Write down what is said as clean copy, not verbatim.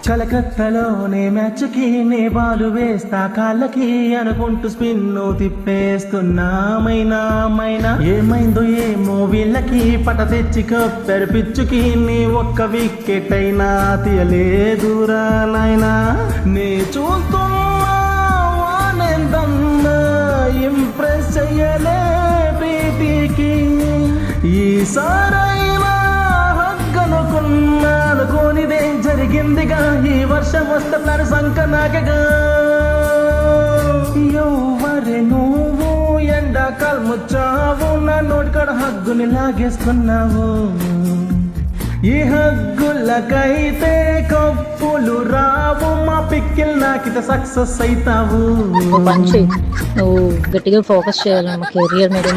చలకత్తలోనే మ్యాచ్కి నే బాలు వేస్తా కాళ్ళకి అనుకుంటూ స్పిన్ను తిప్పేస్తున్నా మైనా ఏమైందో ఏమో వీళ్ళకి పట తెచ్చి కప్పెరు పిచ్చుకి నీ ఒక్క వికెట్ అయినా తీయలేదురా నాయనా నే చూస్తున్నా ఇంప్రెస్ చెయ్యలే ప్రీతికి ఈసారైనా అనుకోనిదే జరిగిందిగా ఈ వర్షం వస్తున్నాను సంకనాకగా ఎవరే నువ్వు ఎండాకాలం వచ్చావు నా నోటికాడ హగ్గుని లాగేసుకున్నావు ఈ హగ్గులకైతే కప్పులు రావు మా పిక్కిల్ నాకిత సక్సెస్ అవుతావు పంచి నువ్వు గట్టిగా ఫోకస్ చేయాలి మా కెరియర్ మీద